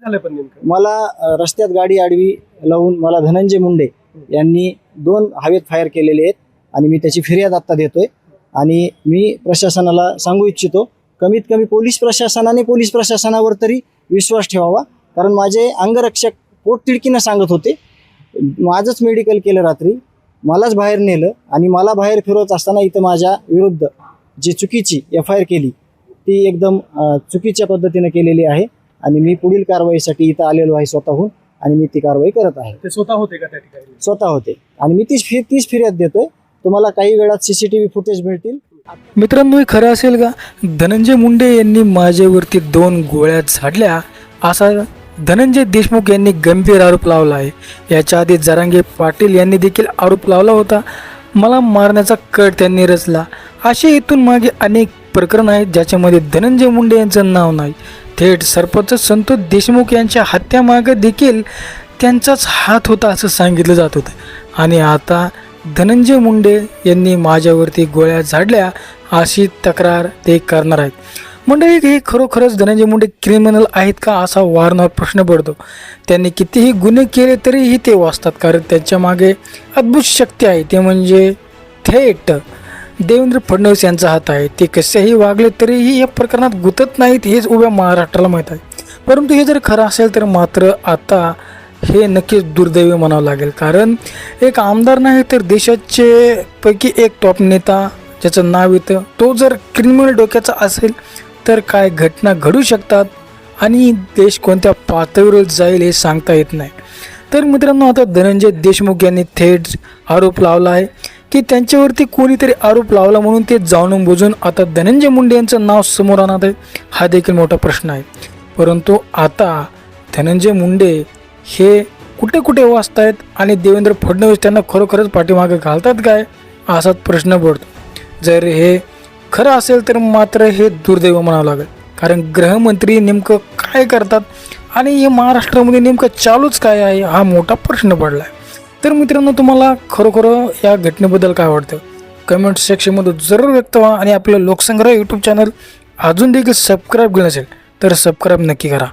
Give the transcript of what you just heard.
झालं पण नेमकं? मला रस्त्यात गाडी आडवी लावून मला धनंजय मुंडे यांनी 2 हवेत फायर केलेले आहेत आणि मी त्याची फिर्याद आता देतोय. आणि मी प्रशासनाला सांगू इच्छितो, कमीत कमी पोलीस प्रशासनावर तरी विश्वास ठेवावा. कारण माझे अंगरक्षक पोटतिडकीनं सांगत होते, माझंच मेडिकल केलं रात्री, मलाच बाहेर नेलं आणि मला बाहेर फिरवत असताना इथं माझ्या विरुद्ध जी चुकीची FIR केली ती एकदम चुकीच्या पद्धतीने केलेली आहे. आणि मी पुढील कारवाईसाठी इथं आलेलो आहे स्वतःहून आणि मी ती कारवाई करत आहे. ते स्वतः होते का त्या ठिकाणी? स्वतः होते आणि मी तीच फिर्याद देतोय. तुम्हाला काही वेळात CCTV फुटेज मिळतील. मित्रांनो, हे खरं असेल का? धनंजय मुंडे यांनी माझ्यावरती 2 गोळ्या झाडल्या असा धनंजय देशमुख यांनी गंभीर आरोप लावला आहे. याच्या आधी जरांगे पाटील यांनी देखील आरोप लावला होता. मला मारण्याचा कट त्यांनी रचला. असे इथून मागे अनेक प्रकरण आहेत ज्याच्यामध्ये धनंजय मुंडे यांचं नाव नाही. थेट सरपंच संतोष देशमुख यांच्या हत्यामागे देखील त्यांचाच हात होता असं सांगितलं जात होतं. आणि आता धनंजय मुंडे यांनी माझ्यावरती गोळ्या झाडल्या अशी तक्रार ते करणार आहेत. मंडळी, हे खरोखरच धनंजय मुंडे क्रिमिनल आहेत का असा वारंवार प्रश्न पडतो. त्यांनी कितीही गुन्हे केले तरीही ते वाचतात, कारण त्यांच्या मागे अद्भुत शक्ती आहे. ते म्हणजे थेट देवेंद्र फडणवीस यांचा हात आहे. ते कसेही वागले तरीही या प्रकरणात गुंतत नाहीत, हेच उभ्या महाराष्ट्राला माहीत आहे. परंतु हे जर खरं असेल तर मात्र आता हे नक्कीच दुर्दैवी म्हणावं लागेल. कारण एक आमदार नाही तर देशाचे पैकी एक टॉप नेता ज्याचं नाव येतं, तो जर क्रिमिनल डोक्याचा असेल तर काय घटना घडू शकतात आणि देश कोणत्या पातळीवर जाईल हे सांगता येत नाही. तर मित्रांनो, आता धनंजय देशमुख यांनी थेट आरोप लावला आहे की त्यांच्यावरती कोणीतरी आरोप लावला म्हणून ते जाणून बुजून आता धनंजय मुंडे यांचं नाव समोर आणत आहे. हा देखील मोठा प्रश्न आहे. परंतु आता धनंजय मुंडे हे कुठे कुठे वाचतायत आणि देवेंद्र फडणवीस त्यांना खरोखरच पाठीमागे घालतात काय असाच प्रश्न पडतो. जर हे खरं असेल तर मात्र हे दुर्दैव म्हणावं लागेल. कारण गृहमंत्री नेमकं काय करतात आणि हे महाराष्ट्रामध्ये नेमकं चालूच काय आहे हा मोठा प्रश्न पडला आहे. तर मित्रांनो, तुम्हाला खरोखर या घटनेबद्दल काय वाटतं कमेंट सेक्शनमध्ये जरूर व्यक्त व्हा. आणि आपलं लोकसंग्रह YouTube चॅनल अजून देखील सबस्क्राईब केलं नसेल तर सबस्क्राईब नक्की करा.